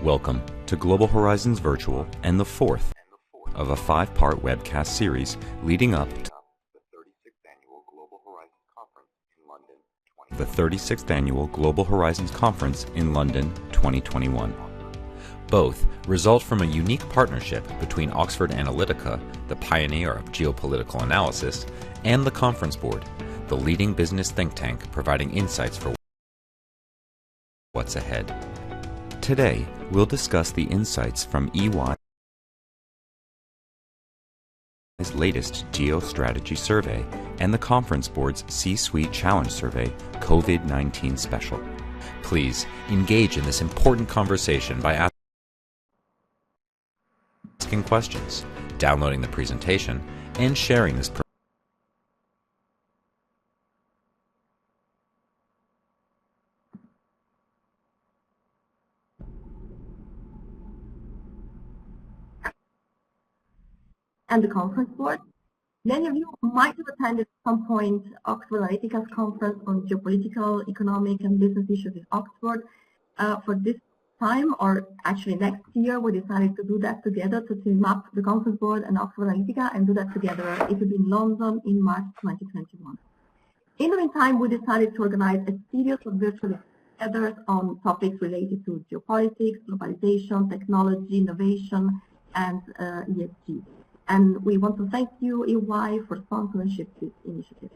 Welcome to Global Horizons Virtual and the fourth of a 5-part webcast series leading up to the 36th Annual Global Horizons Conference in London 2021. Both result from a unique partnership between Oxford Analytica, the pioneer of geopolitical analysis, and the Conference Board, the leading business think tank providing insights for what's ahead. Today, we'll discuss the insights from EY's latest Geostrategy Survey and the Conference Board's C-Suite Challenge Survey COVID-19 Special. Please engage in this important conversation by asking questions, downloading the presentation, and sharing this and the Conference Board. Many of you might have attended at some point Oxford Analytica's conference on geopolitical, economic, and business issues in Oxford. For this time, or actually next year, we decided to do that together, to team up the Conference Board and Oxford Analytica and do that together. It will be in London in March 2021. In the meantime, we decided to organize a series of virtual gatherings on topics related to geopolitics, globalization, technology, innovation, and ESG. And we want to thank you, EY, for sponsorship this initiative.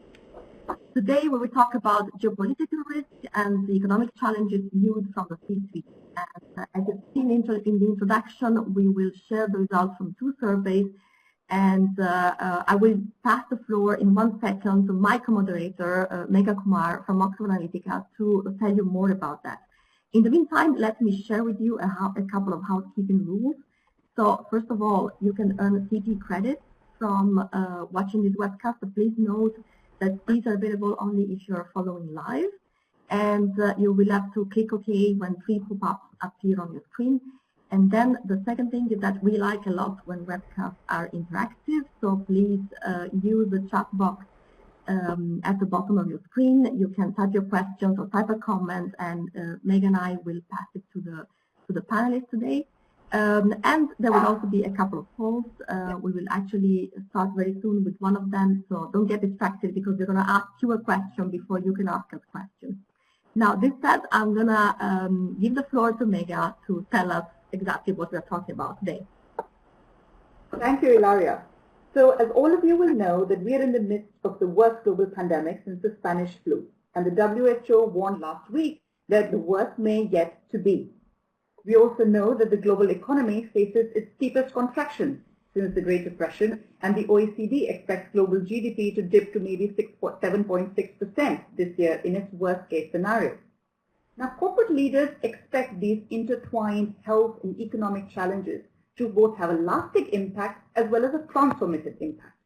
Today, we will talk about geopolitical risk and the economic challenges viewed from the C-suite. And as you've seen in the introduction, we will share the results from 2 surveys. And I will pass the floor in 1 second to my co-moderator, Megha Kumar from Oxford Analytica, to tell you more about that. In the meantime, let me share with you a couple of housekeeping rules. So first of all, you can earn CP credits from watching this webcast, so please note that these are available only if you are following live, and you will have to click OK when 3 pop-ups appear on your screen. And then the second thing is that we like a lot when webcasts are interactive, so please use the chat box at the bottom of your screen. You can type your questions or type a comment, and Megha and I will pass it to the panelists today. And there will also be a couple of polls. We will actually start very soon with one of them, so don't get distracted because we're going to ask you a question before you can ask us questions. Now, this said, I'm going to give the floor to Megha to tell us exactly what we're talking about today. Thank you, Ilaria. So, as all of you will know, that we are in the midst of the worst global pandemic since the Spanish flu, and the WHO warned last week that the worst may yet to be. We also know that the global economy faces its steepest contraction since the Great Depression, and the OECD expects global GDP to dip to maybe 7.6% this year in its worst-case scenario. Now, corporate leaders expect these intertwined health and economic challenges to both have a lasting impact as well as a transformative impact.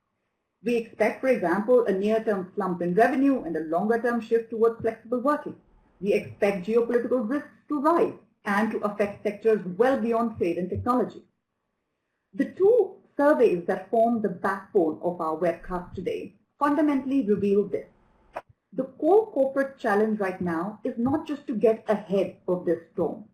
We expect, for example, a near-term slump in revenue and a longer-term shift towards flexible working. We expect geopolitical risks to rise and to affect sectors well beyond trade and technology. The 2 surveys that form the backbone of our webcast today fundamentally reveal this. The core corporate challenge right now is not just to get ahead of this storm.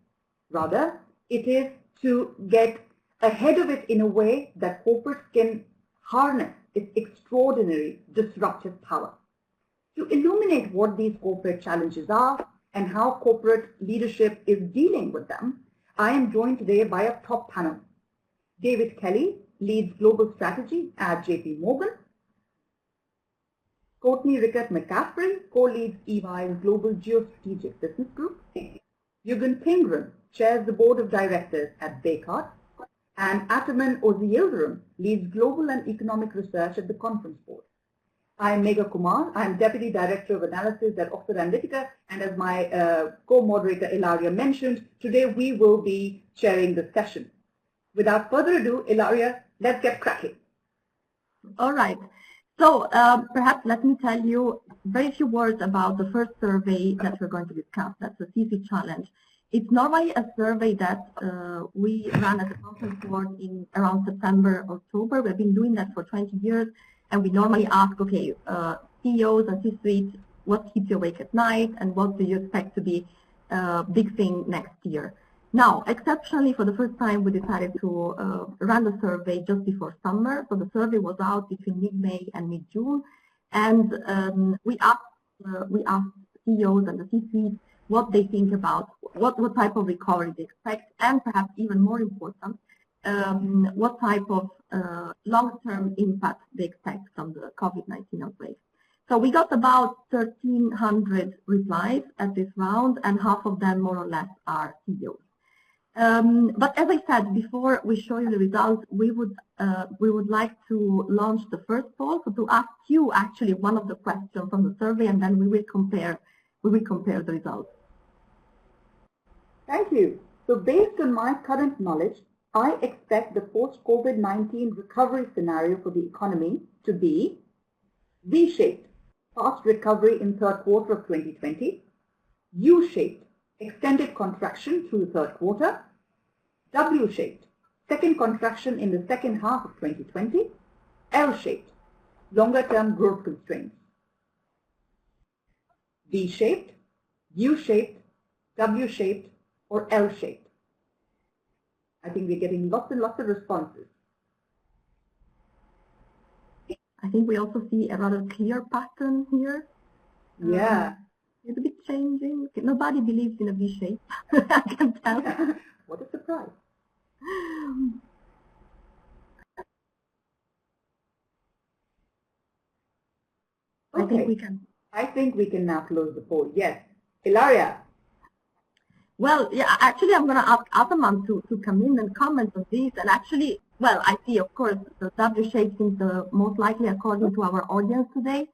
Rather, it is to get ahead of it in a way that corporates can harness its extraordinary disruptive power. To illuminate what these corporate challenges are and how corporate leadership is dealing with them, I am joined today by a top panel. David Kelly leads global strategy at JP Morgan. Courtney Rickert-McCaffrey co-leads EY's Global Geostrategic Business Group. Jürgen Pingren chairs the board of directors at Descartes. And Ataman Ozi-Yildirim leads global and economic research at the Conference Board. I am Megha Kumar. I am Deputy Director of Analysis at Oxford Analytica, and as my co-moderator Ilaria mentioned, today we will be chairing the session. Without further ado, Ilaria, let's get cracking. All right. So perhaps let me tell you very few words about the first survey that we're going to discuss. That's the CC Challenge. It's normally a survey that we run at the conference board in around September, October. We've been doing that for 20 years, and we normally ask, okay, CEOs and C-suite, what keeps you awake at night, and what do you expect to be a big thing next year? Now, exceptionally, for the first time, we decided to run the survey just before summer. So the survey was out between mid-May and mid-June, and we asked CEOs and the C-suite what they think about, what type of recovery they expect, and perhaps even more important, what type of long-term impact they expect from the COVID-19 outbreak. So we got about 1,300 replies at this round, and half of them more or less are CEOs. But as I said, before we show you the results, we would like to launch the first poll, so to ask you actually one of the questions from the survey, and then we will compare the results. Thank you. So based on my current knowledge, I expect the post-COVID-19 recovery scenario for the economy to be V-shaped, fast recovery in third quarter of 2020, U-shaped, extended contraction through the third quarter, W-shaped, second contraction in the second half of 2020, L-shaped, longer-term growth constraints. V-shaped, U-shaped, W-shaped, or L-shaped. I think we're getting lots and lots of responses. I think we also see a rather clear pattern here. Yeah. It's a bit changing. Nobody believes in a V-shape, I can tell. What a surprise. Okay. I think we can now close the poll. Yes. Ilaria. Well, yeah, actually, I'm going to ask Ataman to come in and comment on this. And actually, well, I see, of course, the W shape seems the most likely according to our audience today.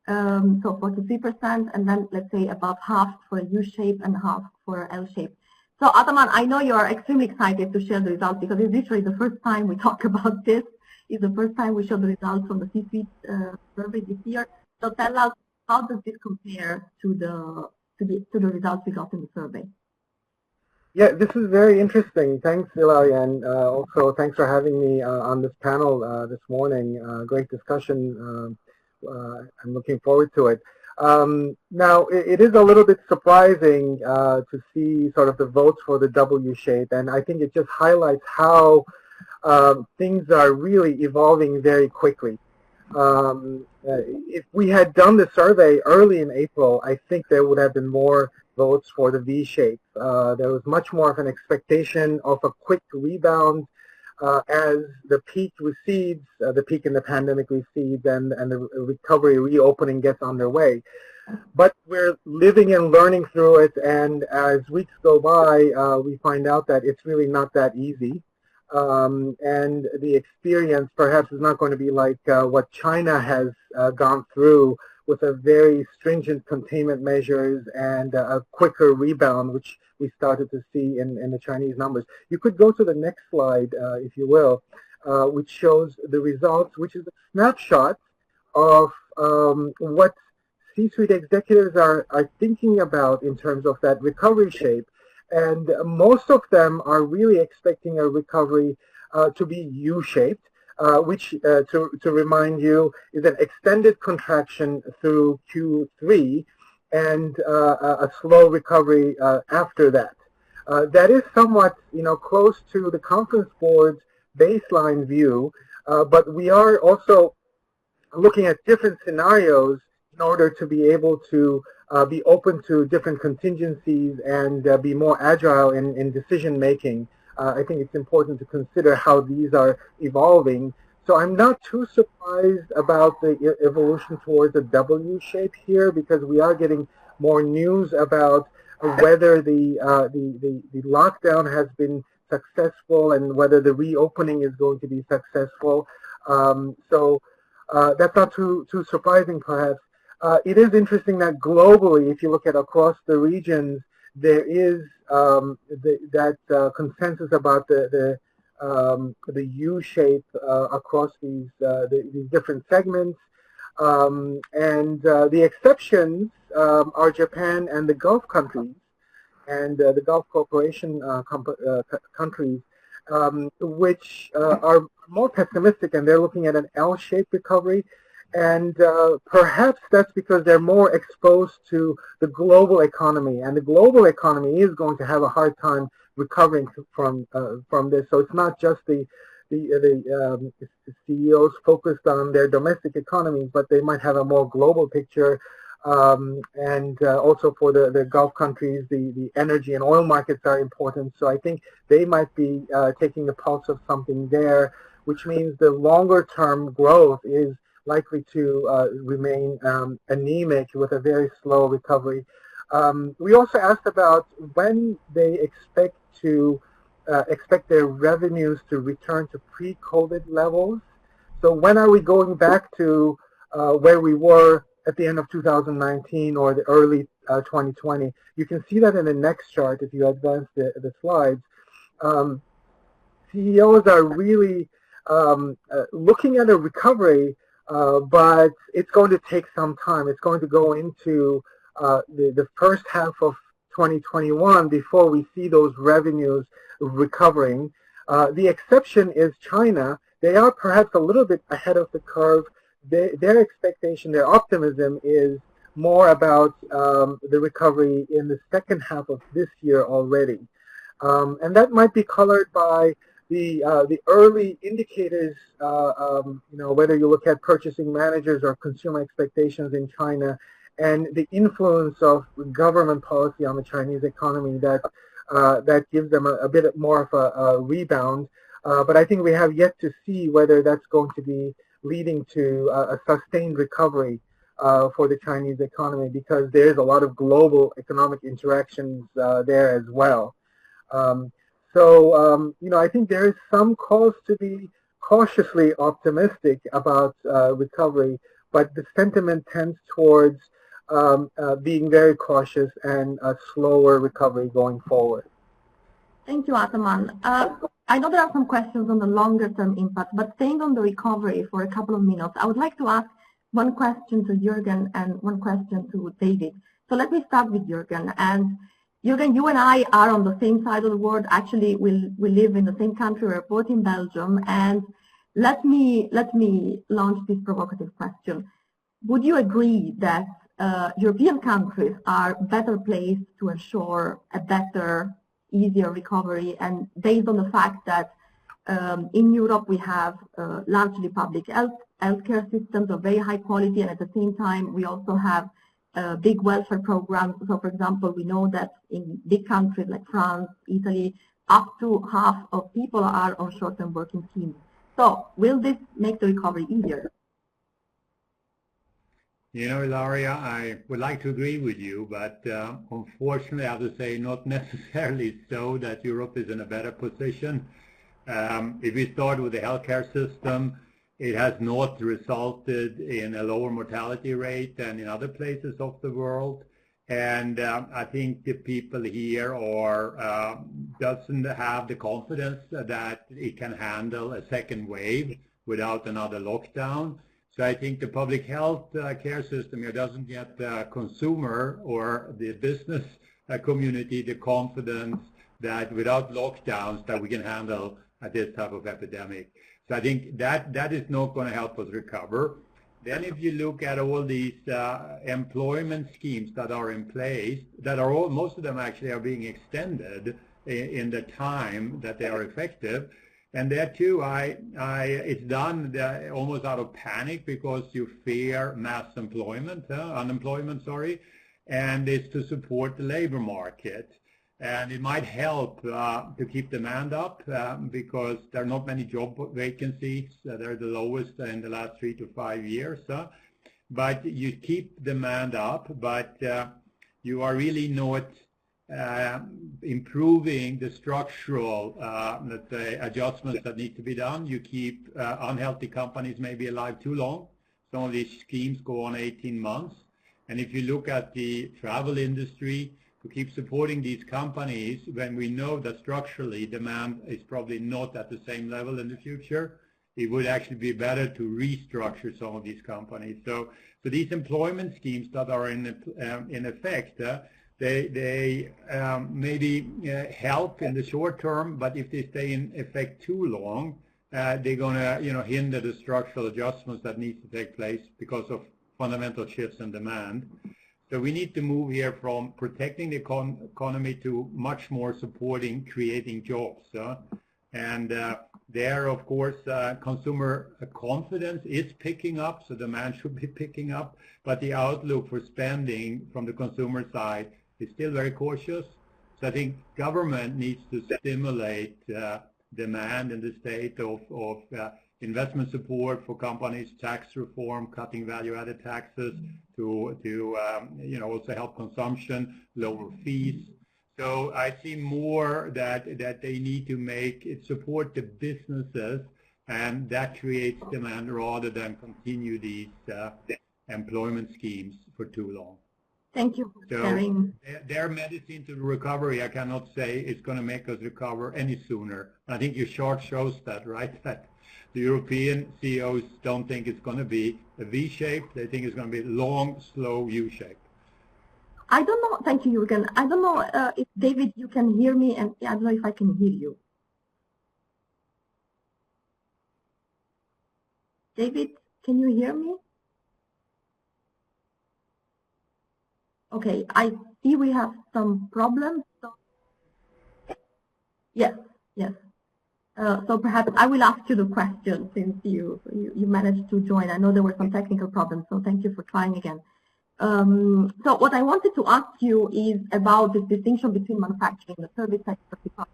So 43%, and then let's say about half for a U shape and half for L shape. So Ataman, I know you are extremely excited to share the results because it's literally the first time we talk about this. It's the first time we show the results from the C-suite survey this year. So tell us, how does this compare to the results we got in the survey? Yeah, this is very interesting. Thanks, Ilaria, and also thanks for having me on this panel this morning. Great discussion. I'm looking forward to it. Now, it is a little bit surprising to see sort of the votes for the W shape, and I think it just highlights how things are really evolving very quickly. If we had done the survey early in April, I think there would have been more votes for the V shape. There was much more of an expectation of a quick rebound as the peak recedes, the peak in the pandemic recedes, and the recovery reopening gets underway. But we're living and learning through it, and as weeks go by, we find out that it's really not that easy. And the experience perhaps is not going to be like what China has gone through, with a very stringent containment measures and a quicker rebound, which we started to see in the Chinese numbers. You could go to the next slide, if you will, which shows the results, which is a snapshot of what C-suite executives are thinking about in terms of that recovery shape. And most of them are really expecting a recovery to be U-shaped, which, to remind you, is an extended contraction through Q3 and a slow recovery after that. That is somewhat, close to the conference board's baseline view, but we are also looking at different scenarios in order to be able to be open to different contingencies and be more agile in decision making. I think it's important to consider how these are evolving. So I'm not too surprised about the evolution towards a W shape here, because we are getting more news about whether the lockdown has been successful and whether the reopening is going to be successful. So that's not too surprising, perhaps. It is interesting that globally, if you look at across the regions, there is that consensus about the U shape across these different segments, and the exceptions are Japan and the Gulf countries. and the Gulf Cooperation countries, which are more pessimistic, and they're looking at an L-shaped recovery. And perhaps that's because they're more exposed to the global economy, and the global economy is going to have a hard time recovering from this. So it's not just the CEOs focused on their domestic economies, but they might have a more global picture. And also for the Gulf countries, the energy and oil markets are important. So I think they might be taking the pulse of something there, which means the longer term growth is likely to remain anemic with a very slow recovery. We also asked about when they expect their revenues to return to pre-COVID levels. So when are we going back to where we were at the end of 2019 or the early 2020? You can see that in the next chart if you advance the slides. CEOs are really looking at a recovery, but it's going to take some time. It's going to go into the first half of 2021 before we see those revenues recovering. The exception is China. They are perhaps a little bit ahead of the curve. Their expectation, their optimism is more about the recovery in the second half of this year already. And that might be colored by the early indicators, whether you look at purchasing managers or consumer expectations in China, and the influence of government policy on the Chinese economy that gives them a bit more of a rebound. But I think we have yet to see whether that's going to be leading to a sustained recovery for the Chinese economy, because there's a lot of global economic interactions there as well. I think there is some cause to be cautiously optimistic about recovery, but the sentiment tends towards being very cautious and a slower recovery going forward. Thank you, Ataman. I know there are some questions on the longer term impact, but staying on the recovery for a couple of minutes, I would like to ask one question to Jürgen and one question to David. So let me start with Jürgen. And Jürgen, you and I are on the same side of the world. Actually, we live in the same country. We're both in Belgium. And let me launch this provocative question. Would you agree that European countries are better placed to ensure a better, easier recovery, and based on the fact that in Europe we have largely public healthcare systems of very high quality, and at the same time we also have big welfare programs. So for example, we know that in big countries like France, Italy, up to half of people are on short-term working schemes. So will this make the recovery easier? You know, Ilaria, I would like to agree with you, but unfortunately I have to say not necessarily so that Europe is in a better position. If we start with the healthcare system, it has not resulted in a lower mortality rate than in other places of the world. And I think the people here doesn't have the confidence that it can handle a second wave without another lockdown. So I think the public health care system here doesn't get the consumer or the business community the confidence that without lockdowns that we can handle this type of epidemic. So I think that is not going to help us recover. Then if you look at all these employment schemes that are in place, most of them actually are being extended in the time that they are effective. And there too, it's done almost out of panic because you fear mass unemployment, and it's to support the labor market. And it might help to keep demand up because there are not many job vacancies. They're the lowest in the last 3 to 5 years. But you keep demand up, but you are really not improving the structural, let's say, adjustments that need to be done. You keep unhealthy companies maybe alive too long. Some of these schemes go on 18 months. And if you look at the travel industry, to keep supporting these companies when we know that structurally demand is probably not at the same level in the future, it would actually be better to restructure some of these companies. So these employment schemes that are in effect, they maybe help in the short term, but if they stay in effect too long, they're going to hinder the structural adjustments that need to take place because of fundamental shifts in demand. So we need to move here from protecting the economy to much more supporting creating jobs. And there, of course, consumer confidence is picking up, so demand should be picking up, but the outlook for spending from the consumer side is still very cautious. So I think government needs to stimulate demand in the state of investment support for companies, tax reform, cutting value-added taxes to also help consumption, lower fees. So I see more that they need to make it support the businesses, and that creates demand rather than continue these employment schemes for too long. Thank you for sharing. Their medicine to the recovery, I cannot say it's going to make us recover any sooner. I think your chart shows that, right? That the European CEOs don't think it's going to be a V-shape. They think it's going to be a long, slow U-shape. I don't know. Thank you, Jürgen. I don't know if, David, you can hear me, and I don't know if I can hear you. David, can you hear me? Okay, I see we have some problems. So yes. So perhaps I will ask you the question since you managed to join. I know there were some technical problems, so thank you for trying again. So what I wanted to ask you is about the distinction between manufacturing and the service sector, because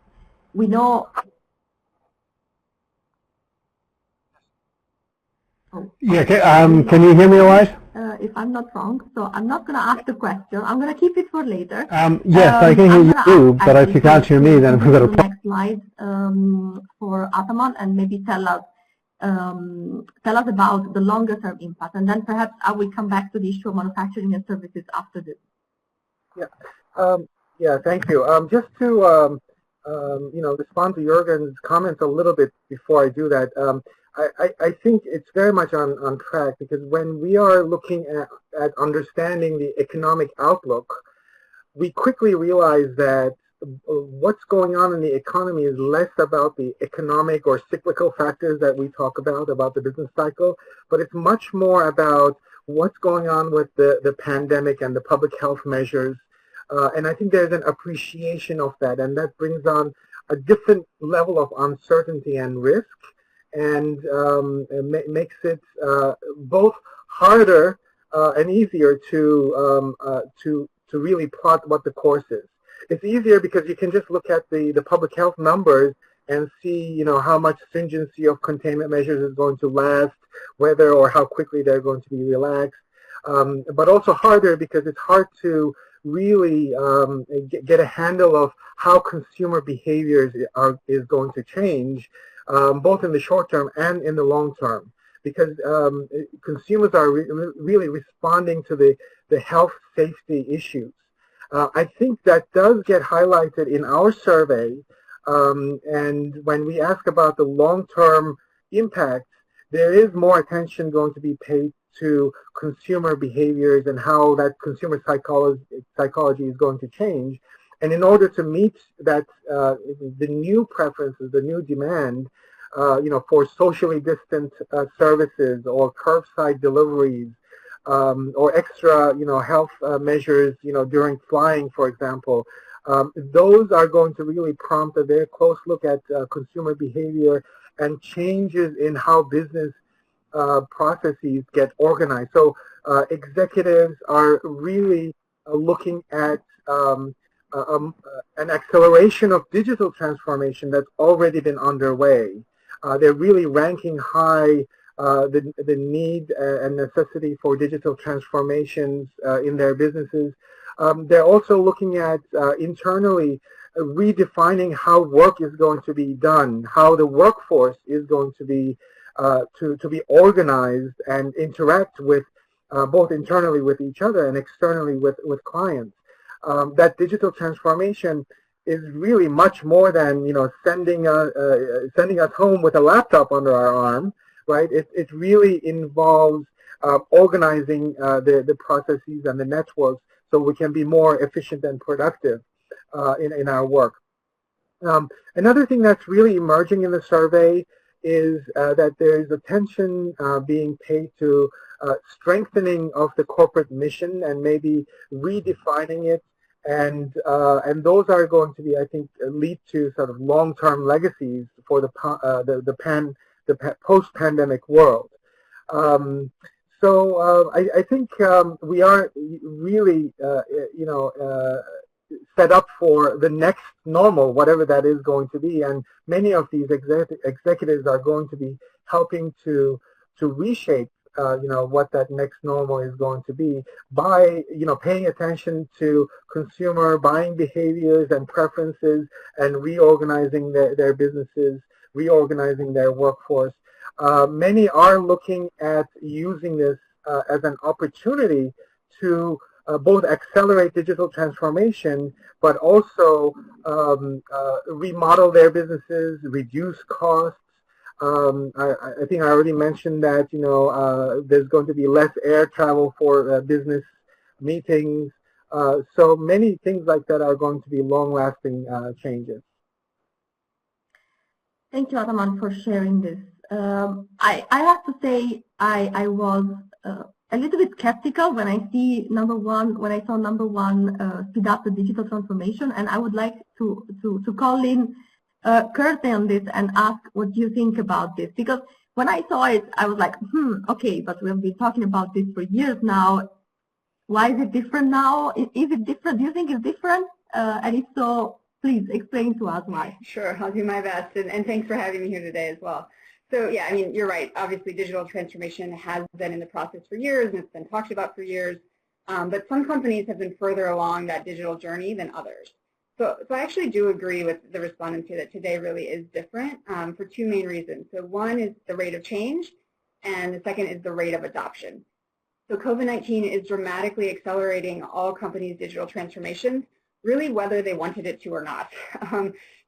we know. Oh. Yeah, can you hear me all right? If I'm not wrong, so I'm not going to ask the question. I'm going to keep it for later. Yes, I can hear you, but if you can't hear me, then we've got a problem. Next slide for Ataman, and maybe tell us about the longer term impact, and then perhaps I will come back to the issue of manufacturing and services after this. Yeah, thank you. Just to respond to Jürgen's comments a little bit before I do that. I think it's very much on track, because when we are looking at understanding the economic outlook, we quickly realize that what's going on in the economy is less about the economic or cyclical factors that we talk about the business cycle, but it's much more about what's going on with the pandemic and the public health measures. And I think there's an appreciation of that, and that brings on a different level of uncertainty and risk, and makes it both harder and easier to really plot what the course is. It's easier because you can just look at the public health numbers and see, how much stringency of containment measures is going to last, whether or how quickly they're going to be relaxed. But also harder because it's hard to really get a handle of how consumer behaviors is going to change, both in the short term and in the long term, because consumers are really responding to the health safety issues. I think that does get highlighted in our survey, and when we ask about the long-term impact, there is more attention going to be paid to consumer behaviors and how that consumer psychology is going to change. And in order to meet that, the new preferences, the new demand, for socially distant services or curbside deliveries, or extra, health measures, during flying, for example, those are going to really prompt a very close look at consumer behavior and changes in how business processes get organized. So executives are really looking at an acceleration of digital transformation that's already been underway. They're really ranking high the need and necessity for digital transformations in their businesses. They're also looking at internally redefining how work is going to be done, how the workforce is going to be organized and interact with both internally with each other and externally with clients. That digital transformation is really much more than sending us home with a laptop under our arm, right? It really involves organizing the processes and the networks so we can be more efficient and productive in our work. Another thing that's really emerging in the survey is that there is attention being paid to strengthening of the corporate mission and maybe redefining it, and those are going to be, I think, lead to sort of long-term legacies for the post-pandemic world. So I think we are really, set up for the next normal, whatever that is going to be, and many of these executives are going to be helping to reshape, what that next normal is going to be by, paying attention to consumer buying behaviors and preferences and reorganizing their businesses, reorganizing their workforce. Many are looking at using this as an opportunity to both accelerate digital transformation, but also remodel their businesses, reduce costs. I think I already mentioned that, there's going to be less air travel for business meetings. So many things like that are going to be long-lasting changes. Thank you, Ataman, for sharing this. I have to say I was a little bit skeptical when I saw number one speed up the digital transformation, and I would like to call in Kirsty on this and ask what you think about this, because when I saw it, I was like, okay, but we've been talking about this for years now. Why is it different now? Is it different? Do you think it's different? And if so, please explain to us why. Sure, I'll do my best, and thanks for having me here today as well. So yeah, I mean, you're right. Obviously, digital transformation has been in the process for years, and it's been talked about for years. But some companies have been further along that digital journey than others. So I actually do agree with the respondents here that today really is different for two main reasons. So one is the rate of change, and the second is the rate of adoption. So COVID-19 is dramatically accelerating all companies' digital transformations, really whether they wanted it to or not.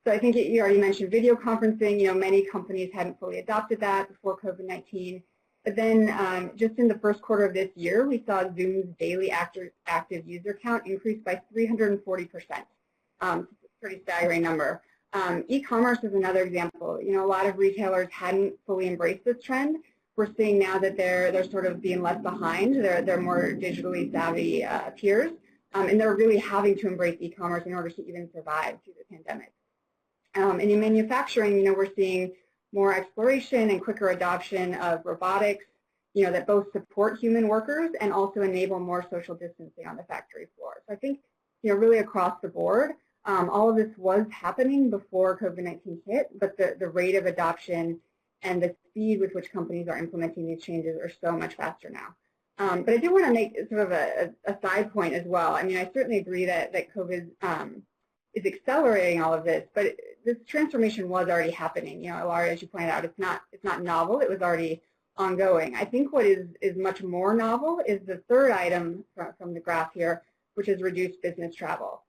So I think you already mentioned video conferencing. Many companies hadn't fully adopted that before COVID-19. But then just in the first quarter of this year, we saw Zoom's daily active user count increase by 340%. It's a pretty staggering number. E-commerce is another example. A lot of retailers hadn't fully embraced this trend. We're seeing now that they're sort of being left behind. They're more digitally savvy peers, and they're really having to embrace e-commerce in order to even survive through the pandemic. And in manufacturing, we're seeing more exploration and quicker adoption of robotics, that both support human workers and also enable more social distancing on the factory floor. So I think, really across the board, all of this was happening before COVID-19 hit, but the rate of adoption and the speed with which companies are implementing these changes are so much faster now. But I do want to make sort of a side point as well. I mean, I certainly agree that COVID is accelerating all of this, but this transformation was already happening. Ilaria, as you pointed out, it's not novel. It was already ongoing. I think what is much more novel is the third item from the graph here, which is reduced business travel.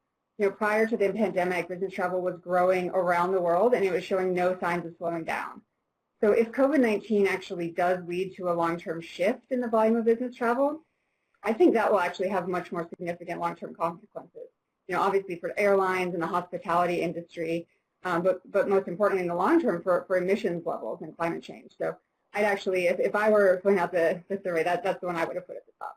Prior to the pandemic, business travel was growing around the world, and it was showing no signs of slowing down. So if COVID-19 actually does lead to a long-term shift in the volume of business travel, I think that will actually have much more significant long-term consequences. Obviously for airlines and the hospitality industry, but most importantly in the long term for emissions levels and climate change. So I'd actually, if I were filling out the survey, that's the one I would have put at the top.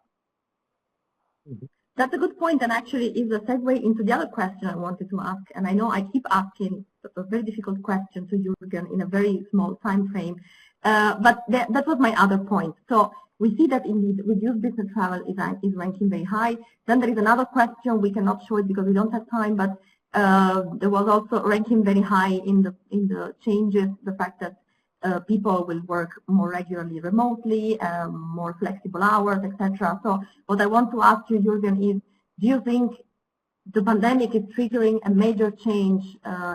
That's a good point, and actually is a segue into the other question I wanted to ask. And I know I keep asking a very difficult question to Jürgen in a very small time frame, but that was my other point. So we see that indeed reduced business travel is ranking very high. Then there is another question, we cannot show it because we don't have time, but there was also ranking very high in the changes, the fact that people will work more regularly remotely, more flexible hours, etc. So what I want to ask you, Jürgen, is do you think the pandemic is triggering a major change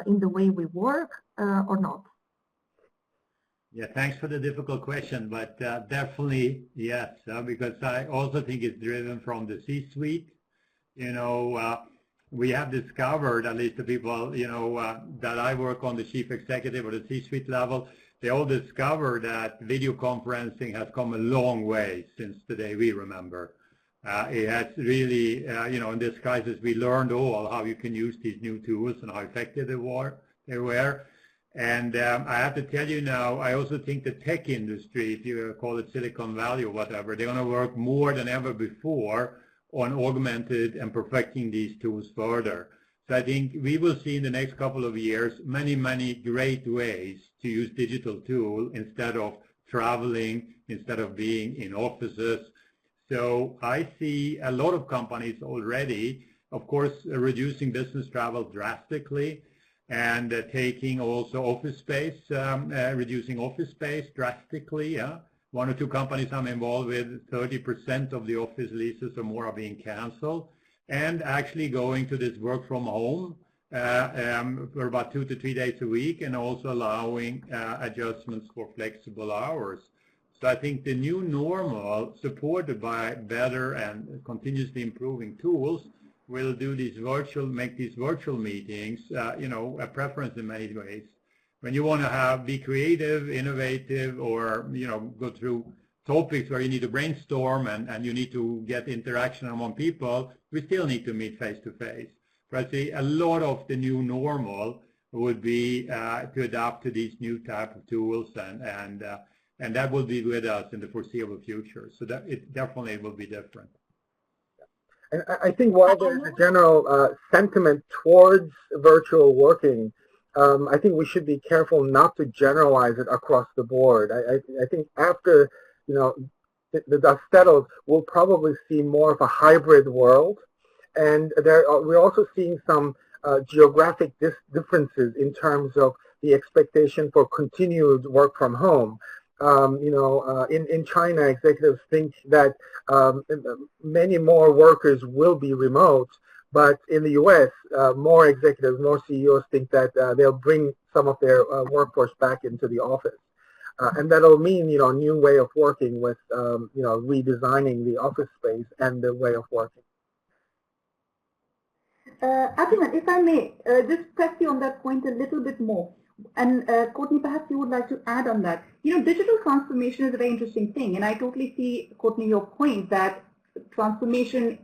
in the way we work or not? Yeah, thanks for the difficult question, but definitely yes, because I also think it's driven from the C-suite. We have discovered, at least the people, that I work on the chief executive or the C-suite level, they all discovered that video conferencing has come a long way since the day we remember. It has really, in this crisis, we learned all how you can use these new tools and how effective they were. And I have to tell you now, I also think the tech industry, if you call it Silicon Valley or whatever, they're going to work more than ever before on augmented and perfecting these tools further. So I think we will see in the next couple of years many, many great ways to use digital tools instead of traveling, instead of being in offices. So I see a lot of companies already, of course, reducing business travel drastically, and taking also office space, reducing office space drastically. One or two companies I'm involved with, 30% of the office leases or more are being canceled, and actually going to this work from home for about 2 to 3 days a week, and also allowing adjustments for flexible hours. So I think the new normal, supported by better and continuously improving tools, will do these make these virtual meetings, a preference in many ways. When you want to be creative, innovative, or go through topics where you need to brainstorm and you need to get interaction among people, we still need to meet face to face. But I see a lot of the new normal would be to adapt to these new type of tools, and that will be with us in the foreseeable future. So that it definitely will be different. And I think while there's a general sentiment towards virtual working, I think we should be careful not to generalize it across the board. I think after the dust settles, we'll probably see more of a hybrid world, and we're also seeing some geographic differences in terms of the expectation for continued work from home. In China, executives think that many more workers will be remote, but in the U.S., more executives, more CEOs think that they'll bring some of their workforce back into the office. And that'll mean, a new way of working with, redesigning the office space and the way of working. Atima, if I may, just press you on that point a little bit more. And Courtney, perhaps you would like to add on that. Digital transformation is a very interesting thing, and I totally see, Courtney, your point that transformation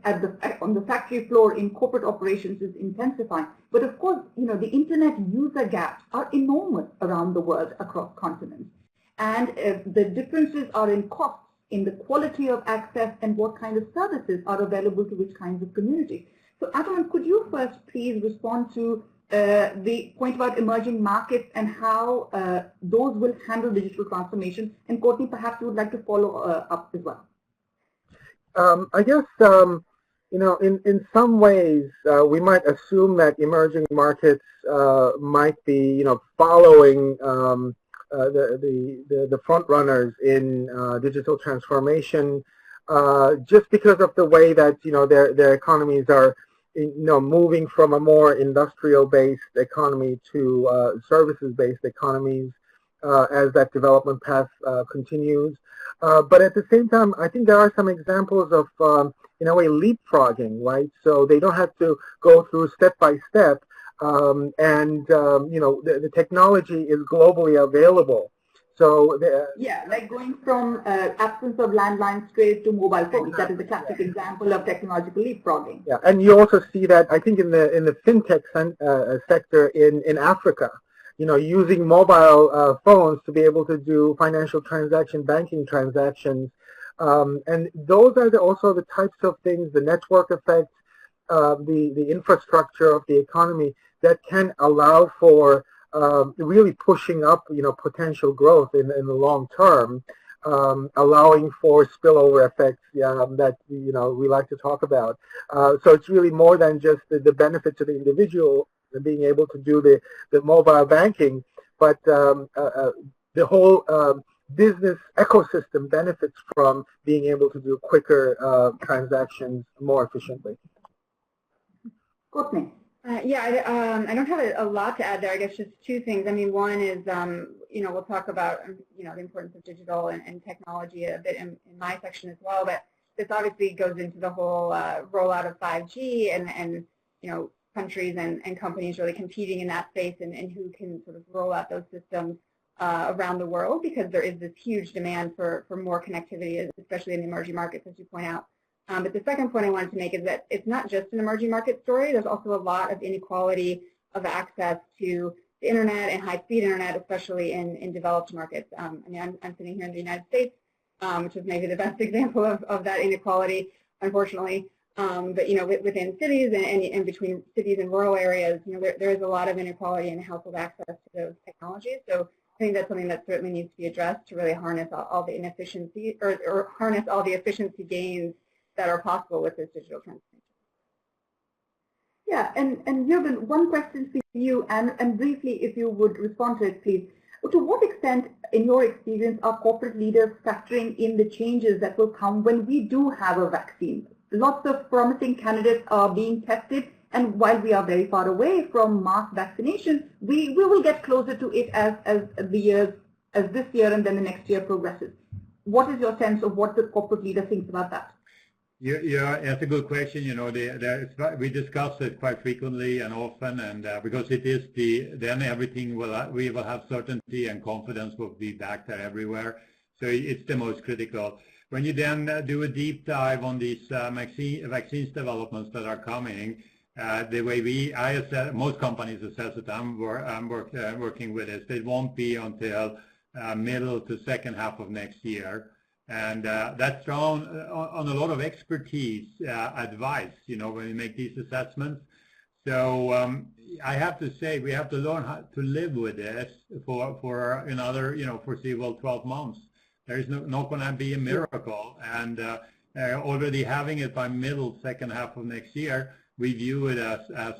on the factory floor in corporate operations is intensifying. But of course, the internet user gaps are enormous around the world across continents, and the differences are in costs, in the quality of access, and what kind of services are available to which kinds of communities. So, Ataman, could you first please respond to the point about emerging markets and how those will handle digital transformation? And Courtney, perhaps you would like to follow up as well. I guess, in some ways, we might assume that emerging markets might be, following the front runners in digital transformation, just because of the way that their economies are moving from a more industrial-based economy to services-based economies as that development path continues. But at the same time, I think there are some examples of, in a way, leapfrogging, right? So they don't have to go through step by step, and the technology is globally available. So like going from absence of landline straight to mobile phones. That is a classic example of technological leapfrogging. Yeah, and you also see that, I think, in the fintech sector in Africa. Using mobile phones to be able to do financial banking transactions, and those are also the types of things, the network effect, the infrastructure of the economy that can allow for really pushing up, potential growth in the long term, allowing for spillover effects that we like to talk about. So it's really more than just the benefit to the individual and being able to do the mobile banking, but the whole business ecosystem benefits from being able to do quicker transactions more efficiently. Courtney. I don't have a lot to add there. I guess just two things. I mean, one is, we'll talk about, the importance of digital and technology a bit in my section as well, but this obviously goes into the whole rollout of 5G and countries and companies really competing in that space and who can sort of roll out those systems around the world, because there is this huge demand for more connectivity, especially in the emerging markets, as you point out. But the second point I wanted to make is that it's not just an emerging market story. There's also a lot of inequality of access to the internet and high-speed internet, especially in developed markets. I mean, I'm sitting here in the United States, which is maybe the best example of that inequality, unfortunately. But within cities and between cities and rural areas, there is a lot of inequality in household access to those technologies. So I think that's something that certainly needs to be addressed to really harness all the inefficiency or harness all the efficiency gains that are possible with this digital transformation. Yeah, and Jürgen, one question for you, and briefly, if you would respond to it, please. To what extent, in your experience, are corporate leaders factoring in the changes that will come when we do have a vaccine? Lots of promising candidates are being tested, and while we are very far away from mass vaccination, we will get closer to it as this year and then the next year progresses. What is your sense of what the corporate leader thinks about that? Yeah, that's a good question. We discuss it quite frequently and often, and because it is then everything we will have certainty and confidence will be back there everywhere. So it's the most critical. When you then do a deep dive on these vaccines developments that are coming, the way most companies assess it, I'm working with is it won't be until middle to second half of next year. And that's drawn on a lot of expertise advice, when you make these assessments. So I have to say we have to learn how to live with this for another, foreseeable 12 months. There is not going to be a miracle. And already having it by second half of next year, we view it as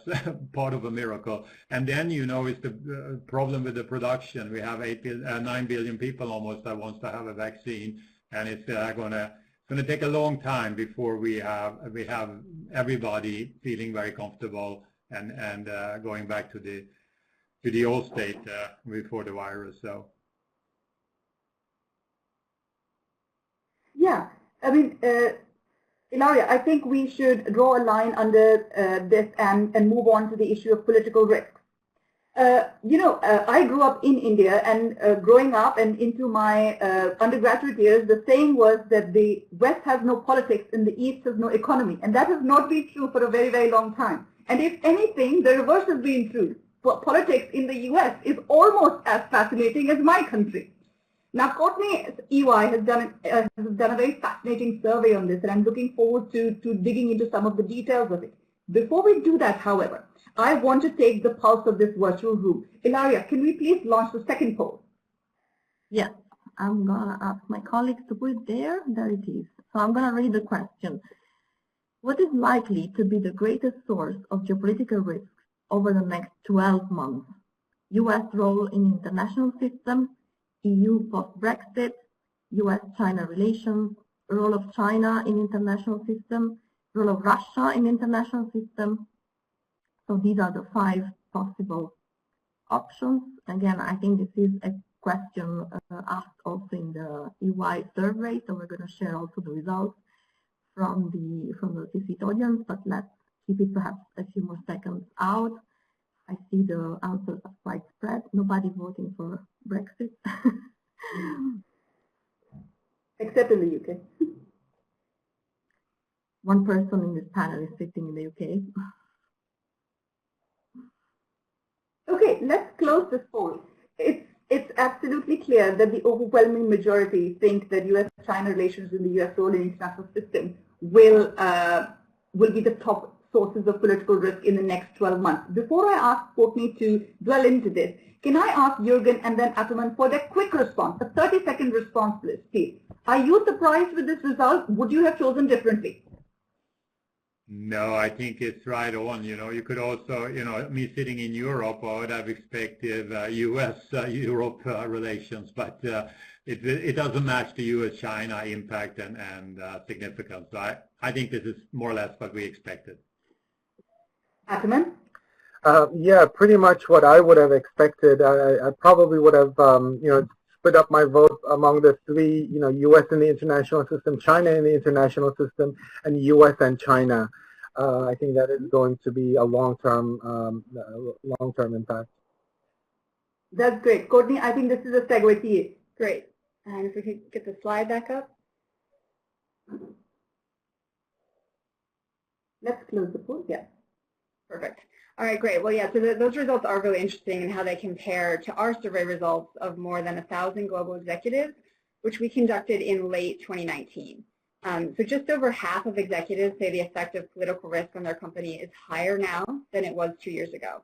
part of a miracle. And then, it's the problem with the production. We have 9 billion people almost that wants to have a vaccine. And it's going to take a long time before we have everybody feeling very comfortable and going back to the old state before the virus. So yeah, I mean, Ilaria, I think we should draw a line under this and move on to the issue of political risk. I grew up in India, and growing up and into my undergraduate years, the saying was that the West has no politics and the East has no economy. And that has not been true for a very, very long time. And if anything, the reverse has been true. Politics in the US is almost as fascinating as my country. Now, Courtney EY has done a very fascinating survey on this, and I'm looking forward to digging into some of the details of it. Before we do that, however, I want to take the pulse of this virtual room. Ilaria, can we please launch the second poll? Yes, I'm going to ask my colleagues to put it there. There it is. So I'm going to read the question. What is likely to be the greatest source of geopolitical risks over the next 12 months? U.S. role in international system, EU post-Brexit, U.S.-China relations, role of China in international system, role of Russia in international system. So these are the 5 possible options. Again, I think this is a question asked also in the EY survey, so we're going to share also the results from the CCT audience, but let's keep it perhaps a few more seconds out. I see the answers are quite spread. Nobody voting for Brexit. Except in the UK. One person in this panel is sitting in the UK. Okay, let's close this poll. It's absolutely clear that the overwhelming majority think that U.S.-China relations in the U.S. role in the international system will be the top sources of political risk in the next 12 months. Before I ask Courtney to dwell into this, can I ask Jürgen and then Ataman for their quick response, a 30-second response list, please. Are you surprised with this result? Would you have chosen differently? No, I think it's right on. You could also, me sitting in Europe, I would have expected U.S.-Europe relations, but it doesn't match the U.S.-China impact and significance. So I think this is more or less what we expected. Ataman? Yeah, pretty much what I would have expected. I probably would have, split up my vote among the 3, U.S. in the international system, China in the international system, and U.S. and China. I think that is going to be a long-term impact. That's great. Courtney, I think this is a segue to you. Great. And if we could get the slide back up. Let's close the poll. Yeah. Perfect. All right, great. Well, yeah, so those results are really interesting in how they compare to our survey results of more than 1,000 global executives, which we conducted in late 2019. So just over half of executives say the effect of political risk on their company is higher now than it was 2 years ago.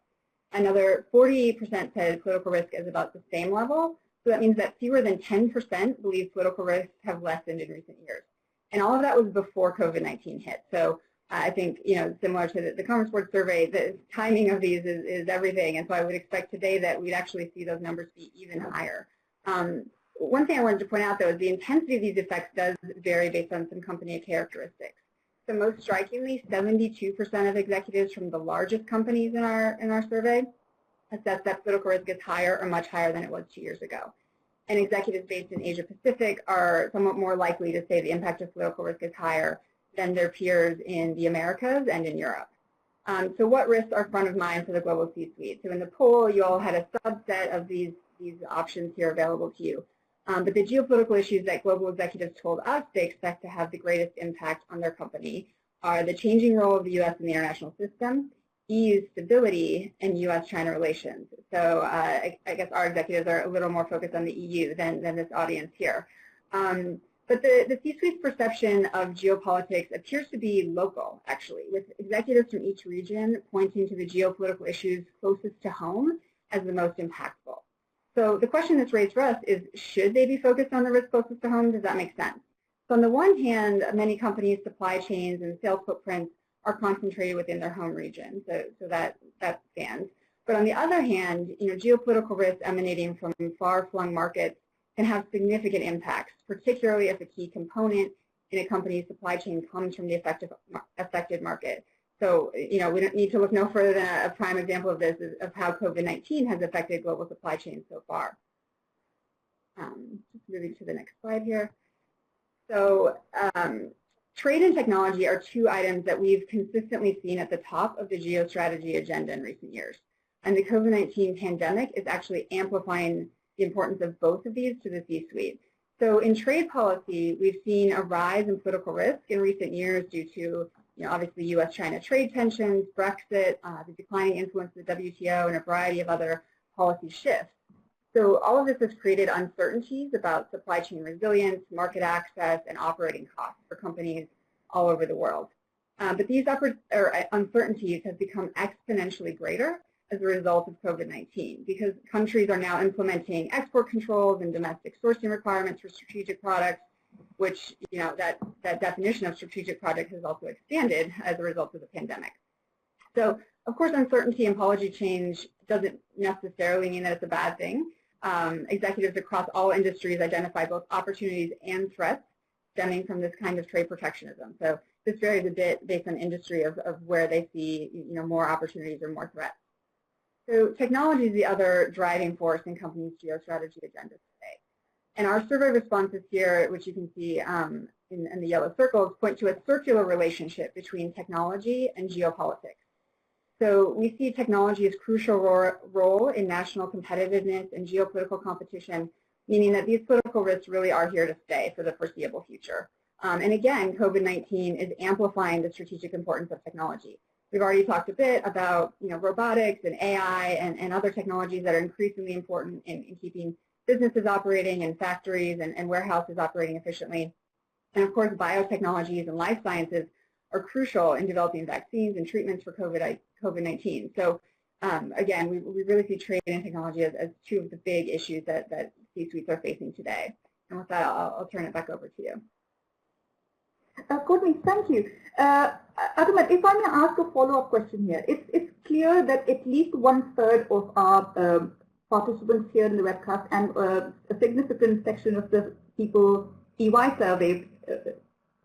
Another 48% said political risk is about the same level. So that means that fewer than 10% believe political risks have lessened in recent years. And all of that was before COVID-19 hit. So I think, similar to the Conference Board survey, the timing of these is everything. And so I would expect today that we'd actually see those numbers be even higher. One thing I wanted to point out, though, is the intensity of these effects does vary based on some company characteristics. So most strikingly, 72% of executives from the largest companies in our survey assess that political risk is higher or much higher than it was 2 years ago. And executives based in Asia Pacific are somewhat more likely to say the impact of political risk is higher than their peers in the Americas and in Europe. So what risks are front of mind for the global C-suite? So in the poll, you all had a subset of these options here available to you. But the geopolitical issues that global executives told us they expect to have the greatest impact on their company are the changing role of the U.S. in the international system, EU stability, and U.S.-China relations. So I guess our executives are a little more focused on the EU than this audience here. But the C-suite's perception of geopolitics appears to be local, actually, with executives from each region pointing to the geopolitical issues closest to home as the most impactful. So the question that's raised for us is, should they be focused on the risk closest to home? Does that make sense? So on the one hand, many companies' supply chains and sales footprints are concentrated within their home region, so that stands. But on the other hand, geopolitical risks emanating from far-flung markets can have significant impacts, particularly if a key component in a company's supply chain comes from the affected market. So, we don't need to look no further than a prime example of this, of how COVID-19 has affected global supply chains so far. Just moving to the next slide here. So, trade and technology are two items that we've consistently seen at the top of the geostrategy agenda in recent years. And the COVID-19 pandemic is actually amplifying the importance of both of these to the C-suite. So in trade policy, we've seen a rise in political risk in recent years due to, obviously U.S.-China trade tensions, Brexit, the declining influence of the WTO, and a variety of other policy shifts. So all of this has created uncertainties about supply chain resilience, market access, and operating costs for companies all over the world. But these uncertainties have become exponentially greater as a result of COVID-19, because countries are now implementing export controls and domestic sourcing requirements for strategic products, which, that definition of strategic product has also expanded as a result of the pandemic. So, of course, uncertainty and policy change doesn't necessarily mean that it's a bad thing. Executives across all industries identify both opportunities and threats stemming from this kind of trade protectionism. So this varies a bit based on industry of where they see, more opportunities or more threats. So technology is the other driving force in companies' geostrategy agendas today. And our survey responses here, which you can see in the yellow circles, point to a circular relationship between technology and geopolitics. So we see technology as a crucial role in national competitiveness and geopolitical competition, meaning that these political risks really are here to stay for the foreseeable future. And again, COVID-19 is amplifying the strategic importance of technology. We've already talked a bit about robotics and AI and other technologies that are increasingly important in keeping businesses operating and factories and warehouses operating efficiently. And of course, biotechnologies and life sciences are crucial in developing vaccines and treatments for COVID-19. So again, we really see trade and technology as two of the big issues that C-suites are facing today. And with that, I'll turn it back over to you. Courtney, thank you. Ahmed, if I may ask a follow-up question here. It's clear that at least 1/3 of our participants here in the webcast and a significant section of the people EY surveyed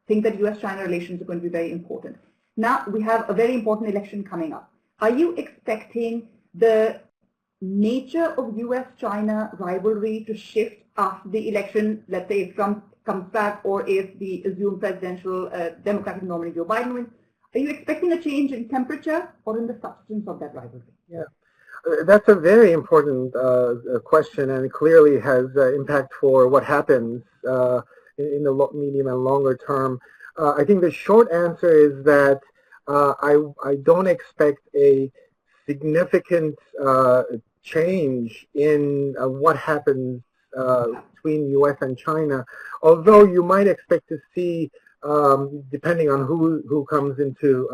think that U.S.-China relations are going to be very important. Now we have a very important election coming up. Are you expecting the nature of U.S.-China rivalry to shift after the election, let's say if Trump comes back or if the assumed presidential Democratic nominee Joe Biden wins? Are you expecting a change in temperature or in the substance of that rivalry? Yeah, that's a very important question, and it clearly has impact for what happens in the medium and longer term. I think the short answer is that I don't expect a significant change in what happens between U.S. and China, although you might expect to see, depending on who comes into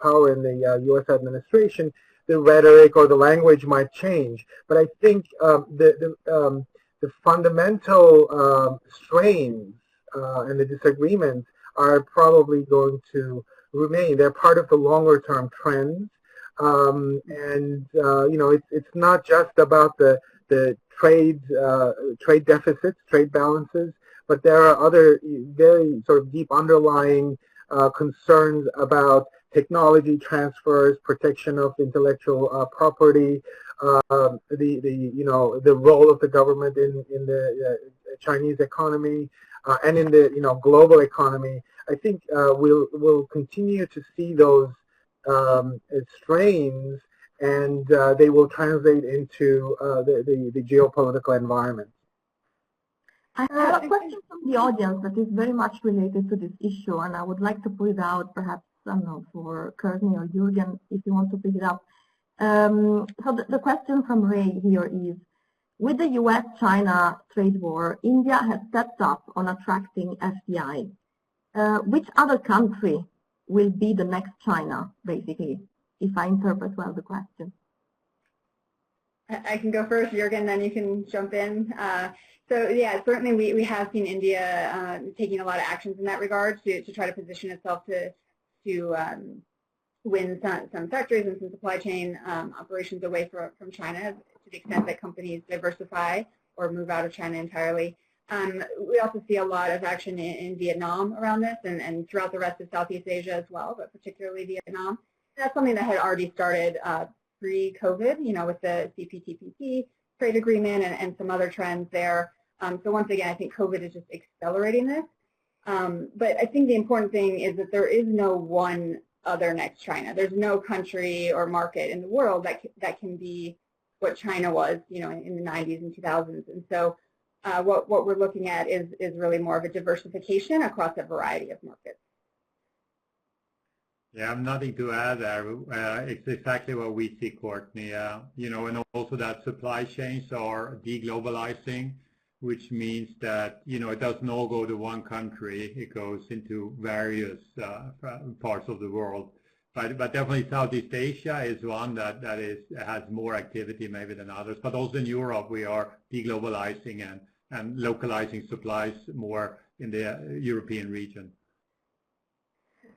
power in the U.S. administration, the rhetoric or the language might change. But I think the fundamental strains and the disagreements are probably going to remain. They're part of the longer-term trends. It's not just about the trade deficits, trade balances, but there are other very sort of deep underlying concerns about technology transfers, protection of intellectual property, the role of the government in the Chinese economy and in the global economy. I think we'll continue to see those strains, and they will translate into the geopolitical environment. I have a question from the audience that is very much related to this issue, and I would like to put it out, perhaps, I don't know, for Courtney or Jürgen, if you want to pick it up. So the question from Ray here is, with the US-China trade war, India has stepped up on attracting FDI. Which other country will be the next China, basically, if I interpret well the question? I can go first, Jürgen, then you can jump in. So yeah, certainly we have seen India taking a lot of actions in that regard to try to position itself to win some sectors and some supply chain operations away from China, to the extent that companies diversify or move out of China entirely. We also see a lot of action in Vietnam around this and throughout the rest of Southeast Asia as well, but particularly Vietnam. That's something that had already started pre-COVID, with the CPTPP trade agreement and some other trends there. So once again, I think COVID is just accelerating this. But I think the important thing is that there is no one other next China. There's no country or market in the world that can be what China was, in the 90s and 2000s. And so what we're looking at is really more of a diversification across a variety of markets. Yeah, I'm nothing to add there. It's exactly what we see, Courtney. And also that supply chains are deglobalizing, which means that, it doesn't all go to one country. It goes into various parts of the world. But definitely Southeast Asia is one that has more activity maybe than others. But also in Europe, we are deglobalizing and localizing supplies more in the European region.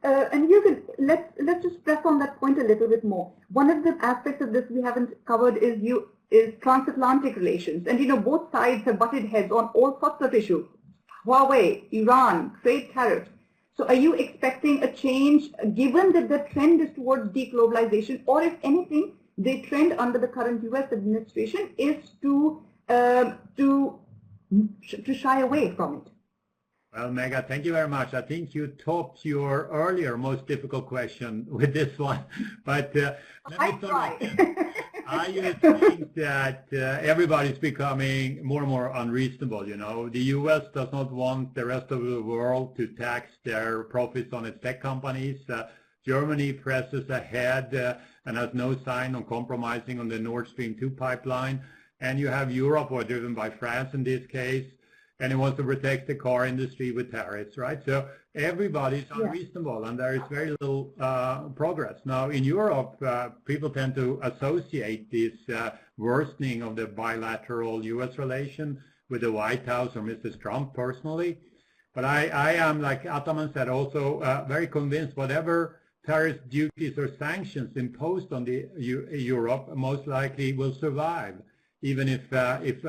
And Jürgen, let's just press on that point a little bit more. One of the aspects of this we haven't covered is transatlantic relations. And both sides have butted heads on all sorts of issues. Huawei, Iran, trade tariffs. So are you expecting a change given that the trend is towards deglobalization, or if anything, the trend under the current US administration is to shy away from it? Well, Megha, thank you very much. I think you topped your earlier most difficult question with this one. But let me start with I think that everybody's becoming more and more unreasonable. The U.S. does not want the rest of the world to tax their profits on its tech companies. Germany presses ahead and has no sign of compromising on the Nord Stream 2 pipeline. And you have Europe, or driven by France in this case, and it wants to protect the car industry with tariffs, right? So everybody's unreasonable, and there is very little progress. Now, in Europe, people tend to associate this worsening of the bilateral U.S. relation with the White House or Mrs. Trump personally. But I am, like Ataman said, also very convinced whatever tariff duties or sanctions imposed on the Europe most likely will survive, even if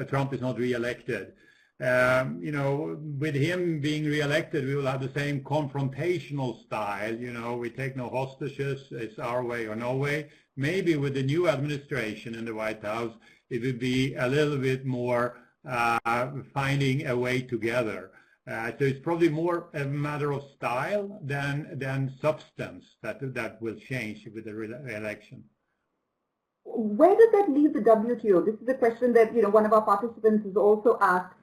Trump is not reelected. With him being reelected, we will have the same confrontational style. We take no hostages, it's our way or no way. Maybe with the new administration in the White House, it would be a little bit more finding a way together. So it's probably more a matter of style than substance that will change with the re-election. Where does that leave the WTO? This is a question that one of our participants has also asked.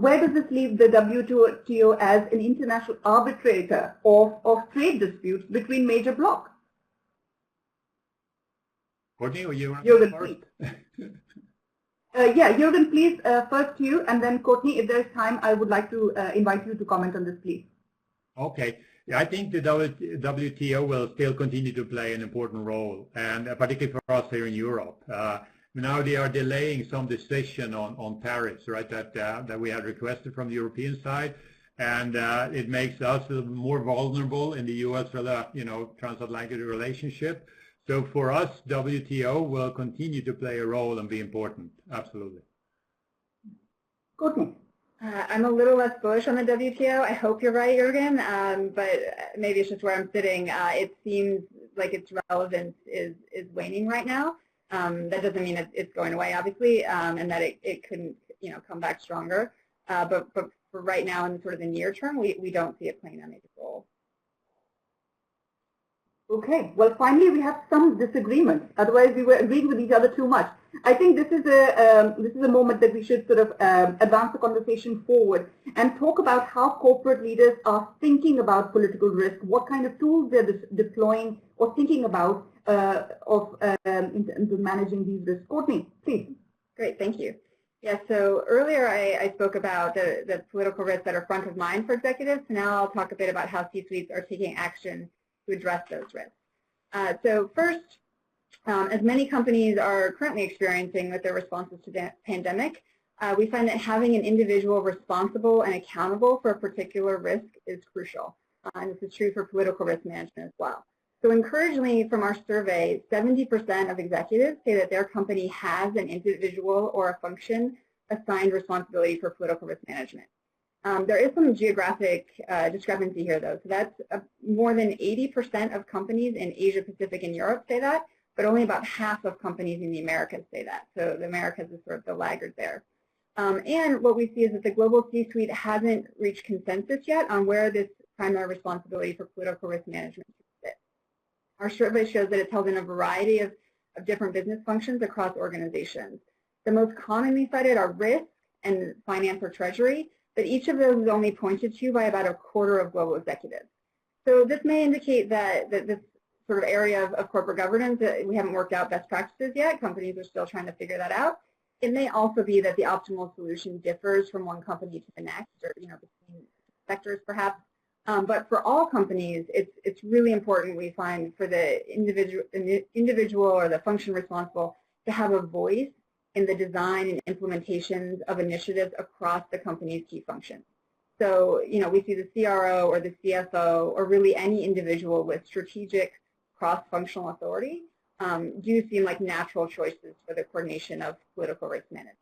where does this leave the WTO as an international arbitrator of trade disputes between major blocs? Courtney, or you want Jürgen, first? Yeah, Jürgen, please, first you, and then Courtney, if there's time, I would like to invite you to comment on this, please. Okay. Yeah, I think the WTO will still continue to play an important role, and particularly for us here in Europe. Now they are delaying some decision on tariffs, right, that we had requested from the European side, and it makes us a little more vulnerable in the U.S. for the transatlantic relationship. So for us, WTO will continue to play a role and be important. Absolutely. Courtney. I'm a little less bullish on the WTO. I hope you're right, Jürgen, but maybe it's just where I'm sitting. It seems like its relevance is waning right now. That doesn't mean it's going away, obviously, and that it couldn't come back stronger. But for right now, in sort of the near term, we don't see it playing a major role. Okay, well, finally, we have some disagreements. Otherwise, we were agreeing with each other too much. I think this is a moment that we should sort of advance the conversation forward and talk about how corporate leaders are thinking about political risk, what kind of tools they're deploying or thinking about in managing these risks. Courtney, please. Great, thank you. Yeah, so earlier I spoke about the political risks that are front of mind for executives. Now I'll talk a bit about how C-suites are taking action to address those risks. So first, as many companies are currently experiencing with their responses to the pandemic, we find that having an individual responsible and accountable for a particular risk is crucial. And this is true for political risk management as well. So encouragingly, from our survey, 70% of executives say that their company has an individual or a function assigned responsibility for political risk management. There is some geographic discrepancy here, though. So that's more than 80% of companies in Asia Pacific and Europe say that, but only about half of companies in the Americas say that. So the Americas is sort of the laggard there. And what we see is that the global C-suite hasn't reached consensus yet on where this primary responsibility for political risk management should sit. Our survey shows that it's held in a variety of different business functions across organizations. The most commonly cited are risk and finance or treasury, but each of those is only pointed to by about a quarter of global executives. So this may indicate that this sort of area of corporate governance, we haven't worked out best practices yet. Companies are still trying to figure that out. It may also be that the optimal solution differs from one company to the next, or between sectors perhaps. But for all companies, it's really important, we find, for the individual or the function responsible to have a voice in the design and implementations of initiatives across the company's key functions. So, we see the CRO or the CFO or really any individual with strategic cross-functional authority do seem like natural choices for the coordination of political risk management.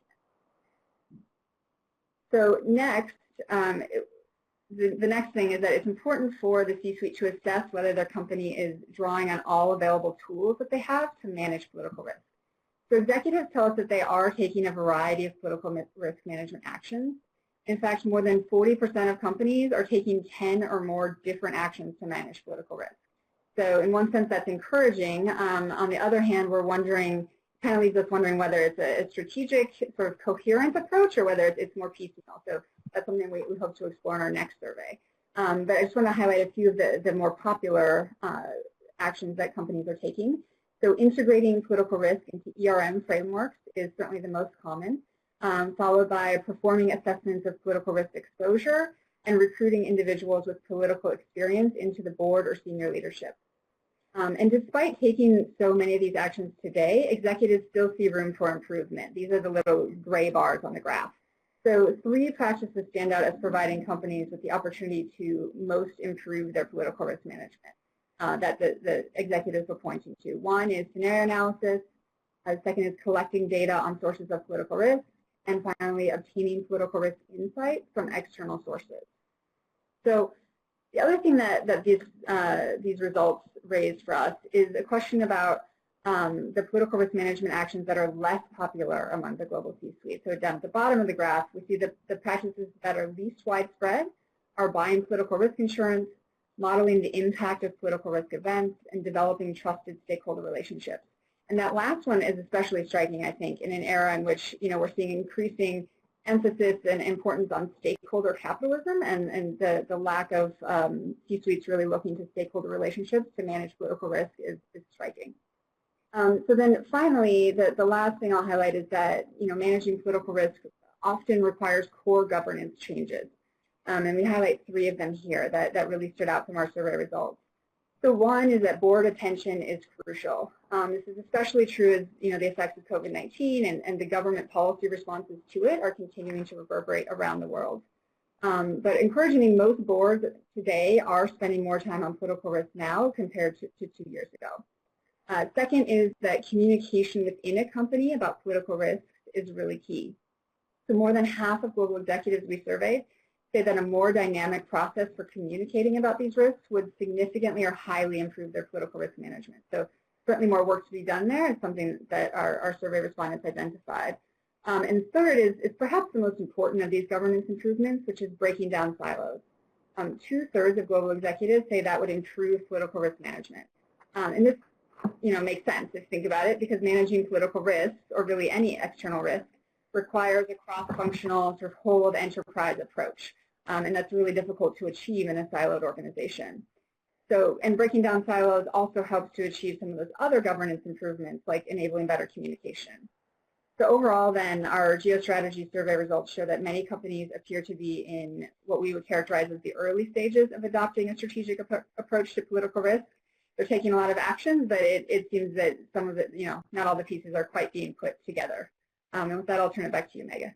So next, the next thing is that it's important for the C-suite to assess whether their company is drawing on all available tools that they have to manage political risk. So executives tell us that they are taking a variety of political risk management actions. In fact, more than 40% of companies are taking 10 or more different actions to manage political risk. So in one sense, that's encouraging. On the other hand, we're wondering, kind of leaves us wondering whether it's a strategic sort of coherent approach or whether it's more piecemeal. So that's something we hope to explore in our next survey. But I just want to highlight a few of the more popular actions that companies are taking. So integrating political risk into ERM frameworks is certainly the most common, followed by performing assessments of political risk exposure and recruiting individuals with political experience into the board or senior leadership. And despite taking so many of these actions today, executives still see room for improvement. These are the little gray bars on the graph. So 3 practices stand out as providing companies with the opportunity to most improve their political risk management that the executives are pointing to. One is scenario analysis. Second is collecting data on sources of political risk. And finally, obtaining political risk insight from external sources. So the other thing that these results raised for us is a question about the political risk management actions that are less popular among the global C-suite. So down at the bottom of the graph, we see the practices that are least widespread are buying political risk insurance, modeling the impact of political risk events, and developing trusted stakeholder relationships. And that last one is especially striking, I think, in an era in which we're seeing increasing emphasis and importance on stakeholder capitalism and the lack of C-suites really looking to stakeholder relationships to manage political risk is striking. So then finally, the last thing I'll highlight is that managing political risk often requires core governance changes. And we highlight 3 of them here that really stood out from our survey results. So one is that board attention is crucial. This is especially true as the effects of COVID-19 and the government policy responses to it are continuing to reverberate around the world. But encouragingly, most boards today are spending more time on political risk now compared to 2 years ago. Second is that communication within a company about political risks is really key. So more than half of global executives we surveyed say that a more dynamic process for communicating about these risks would significantly or highly improve their political risk management. So certainly more work to be done there. It's something that our survey respondents identified. And third is perhaps the most important of these governance improvements, which is breaking down silos. 2/3 of global executives say that would improve political risk management. And this makes sense if you think about it, because managing political risks, or really any external risk, requires a cross-functional sort of whole of enterprise approach. And that's really difficult to achieve in a siloed organization. So, and breaking down silos also helps to achieve some of those other governance improvements, like enabling better communication. So overall, then, our geostrategy survey results show that many companies appear to be in what we would characterize as the early stages of adopting a strategic approach to political risk. They're taking a lot of actions, but it seems that some of it, not all the pieces are quite being put together. And with that, I'll turn it back to you, Megha.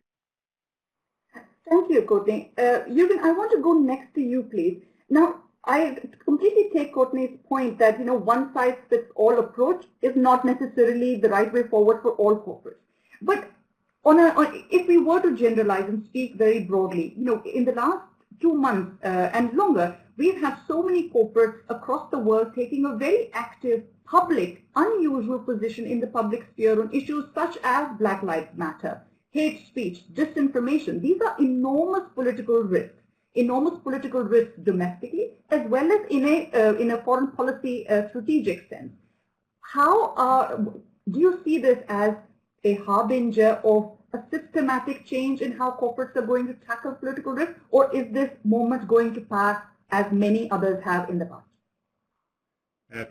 Thank you, Courtney. Jürgen, I want to go next to you, please. Now, I completely take Courtney's point that, one-size-fits-all approach is not necessarily the right way forward for all corporates. But if we were to generalize and speak very broadly, in the last 2 months and longer, we've had so many corporates across the world taking a very active, public, unusual position in the public sphere on issues such as Black Lives Matter, hate speech, disinformation. These are enormous political risks domestically, as well as in a foreign policy strategic sense. Do you see this as a harbinger of a systematic change in how corporates are going to tackle political risk, or is this moment going to pass as many others have in the past?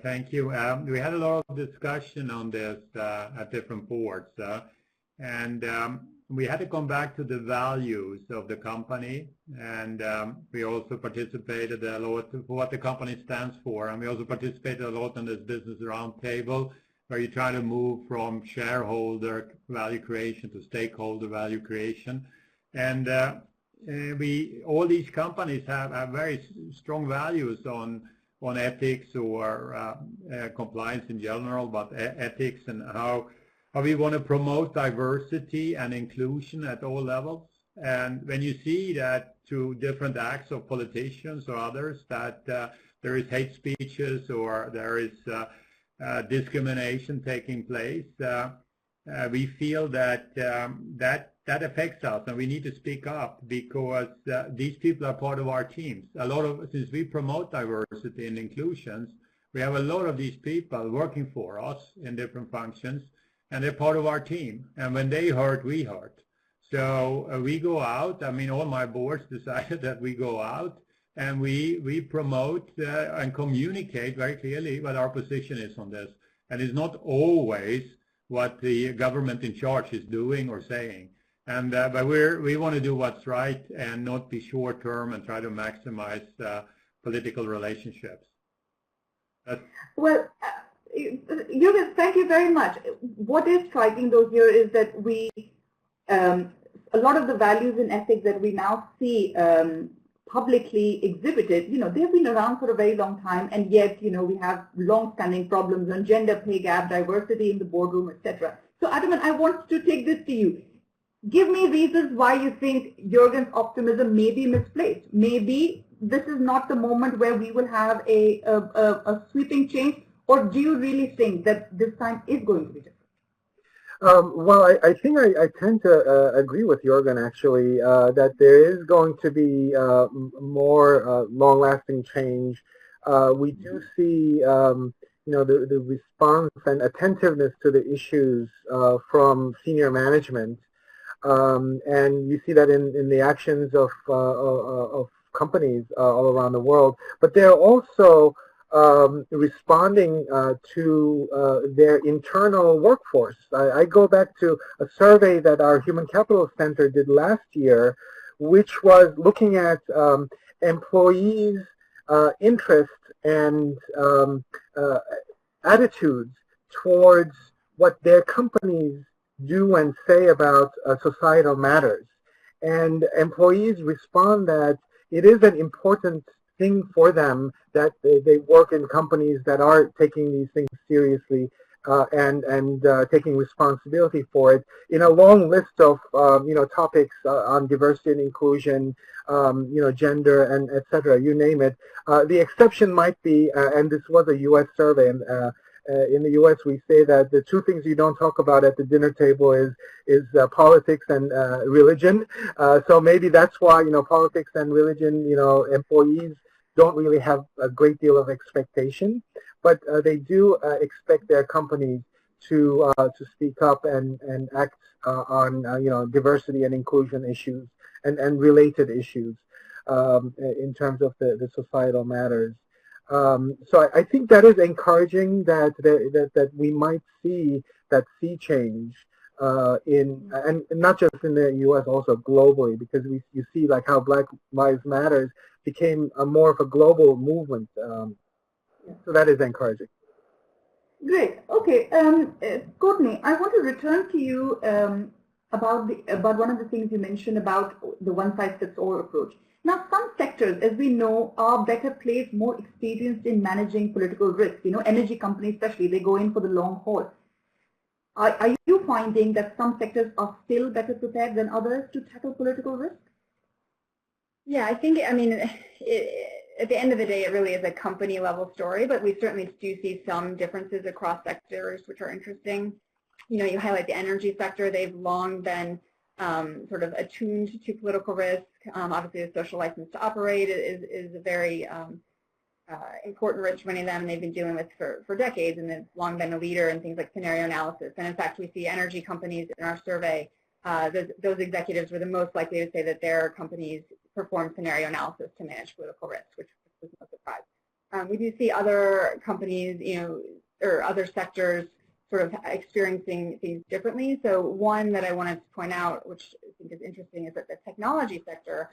Thank you. We had a lot of discussion on this at different boards, and we had to come back to the values of the company, and we also participated a lot for what the company stands for, and we also participated a lot in this business roundtable, where you try to move from shareholder value creation to stakeholder value creation. And all these companies have very strong values on ethics or compliance in general, but ethics and how we want to promote diversity and inclusion at all levels. And when you see that through different acts of politicians or others that there is hate speeches or there is discrimination taking place, we feel that that affects us, and we need to speak up because these people are part of our teams. Since we promote diversity and inclusions, we have a lot of these people working for us in different functions, and they're part of our team. And when they hurt, we hurt. So we go out. I mean, all my boards decided that we go out and we promote and communicate very clearly what our position is on this. And it's not always what the government in charge is doing or saying. And but we want to do what's right and not be short-term and try to maximize political relationships. Well, Jürgen, thank you very much. What is striking though here is that a lot of the values and ethics that we now see publicly exhibited, they've been around for a very long time, and yet, we have long-standing problems on gender pay gap, diversity in the boardroom, etc. So, Ataman, I want to take this to you. Give me reasons why you think Jürgen's optimism may be misplaced. Maybe this is not the moment where we will have a sweeping change, or do you really think that this time is going to be different? Well, I think I tend to agree with Jürgen, actually, that there is going to be more long-lasting change. We do see, the response and attentiveness to the issues from senior management. and you see that in the actions of companies all around the world. But they're also responding to their internal workforce. I go back to a survey that our Human Capital Center did last year, which was looking at employees' interest and attitudes towards what their companies do and say about societal matters. And employees respond that it is an important thing for them that they work in companies that are taking these things seriously and taking responsibility for it. In a long list of topics on diversity and inclusion, gender and etc. You name it. The exception might be, and this was a U.S. survey, and in the U.S. we say that the two things you don't talk about at the dinner table is politics and religion. So maybe that's why politics and religion, employees don't really have a great deal of expectation, but they do expect their companies to speak up and act on diversity and inclusion issues and related issues in terms of the societal matters. So I think that is encouraging that we might see that sea change and not just in the U.S., also globally, because you see like how Black Lives Matter became more of a global movement. So that is encouraging. Great. Okay, Courtney, I want to return to you about one of the things you mentioned about the one-size-fits-all approach. Now, some sectors, as we know, are better placed, more experienced in managing political risk. Energy companies especially, they go in for the long haul. Are you finding that some sectors are still better prepared than others to tackle political risk? Yeah, at the end of the day, it really is a company-level story, but we certainly do see some differences across sectors, which are interesting. You highlight the energy sector. They've long been sort of attuned to political risk. Obviously, the social license to operate is a very important risk for many of them, and they've been dealing with for decades, and they've long been a leader in things like scenario analysis. And in fact, we see energy companies in our survey, those executives were the most likely to say that their companies perform scenario analysis to manage political risk, which was no surprise. We do see other companies, or other sectors sort of experiencing things differently. So one that I wanted to point out, which I think is interesting, is that the technology sector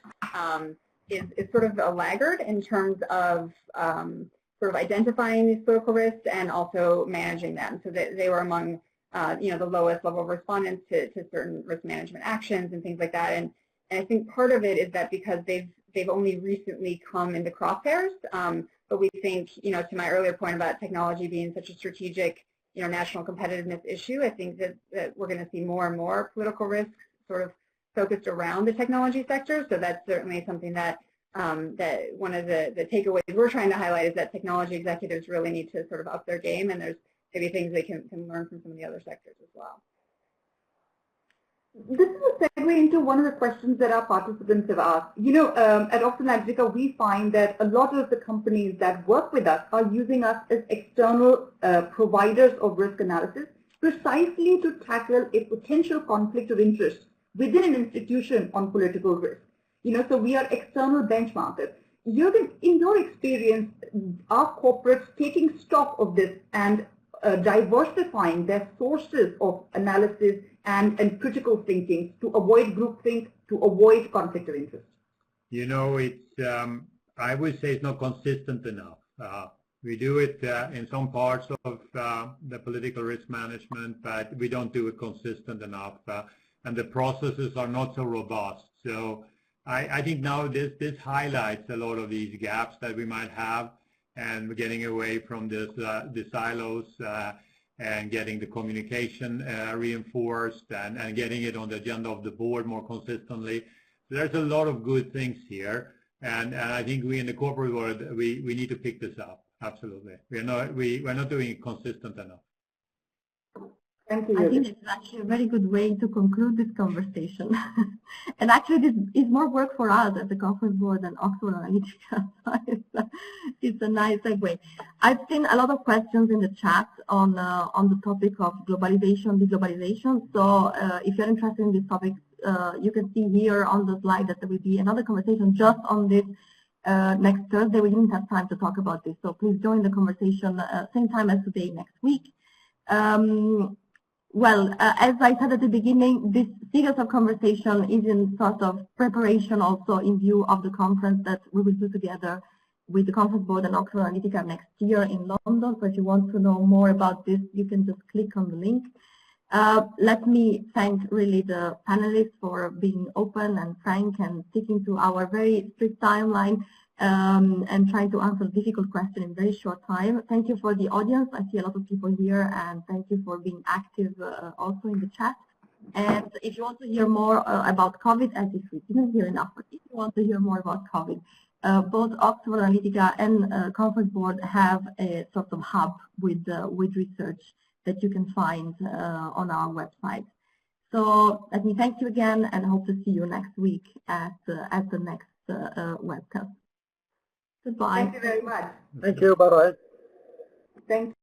is sort of a laggard in terms of sort of identifying these political risks and also managing them. So that they were among the lowest level of respondents to certain risk management actions and things like that. And I think part of it is that because they've only recently come into crosshairs, but we think, to my earlier point about technology being such a strategic, national competitiveness issue, I think that we're going to see more and more political risks sort of focused around the technology sector. So that's certainly something that that one of the takeaways we're trying to highlight is that technology executives really need to sort of up their game, and there's maybe things they can learn from some of the other sectors as well. This is a segue into one of the questions that our participants have asked. At Oxford Analytica, we find that a lot of the companies that work with us are using us as external providers of risk analysis precisely to tackle a potential conflict of interest within an institution on political risk. So we are external benchmarkers. In your experience, are corporates taking stock of this and diversifying their sources of analysis and critical thinking to avoid groupthink, to avoid conflict of interest? It's I would say it's not consistent enough. We do it in some parts of the political risk management, but we don't do it consistent enough, and the processes are not so robust. So I think now this highlights a lot of these gaps that we might have, and we're getting away from the silos and getting the communication reinforced and getting it on the agenda of the board more consistently. So there's a lot of good things here, and I think we in the corporate world we need to pick this up. Absolutely, we're not doing it consistent enough. Thank you. I think it's actually a very good way to conclude this conversation. And actually, this is more work for us at the conference board than Oxford Analytica. It's a nice segue. I've seen a lot of questions in the chat on the topic of globalization, deglobalization. So if you're interested in this topic, you can see here on the slide that there will be another conversation just on this next Thursday. We didn't have time to talk about this, so please join the conversation same time as today next week. Well, as I said at the beginning, this series of conversation is in sort of preparation also in view of the conference that we will do together with the Conference Board and Oxford Analytica next year in London. So if you want to know more about this, you can just click on the link. Let me thank really the panelists for being open and frank and sticking to our very strict timeline and trying to answer difficult questions in very short time. Thank you for the audience. I see a lot of people here, and thank you for being active also in the chat. And if you want to hear more about COVID, as if we didn't hear enough, but if you want to hear more about COVID, both Oxford Analytica and Conference Board have a sort of hub with research that you can find on our website. So let me thank you again, and hope to see you next week at the next webcast. Goodbye. Thank you very much. Thank you. Bye-bye. Thank you.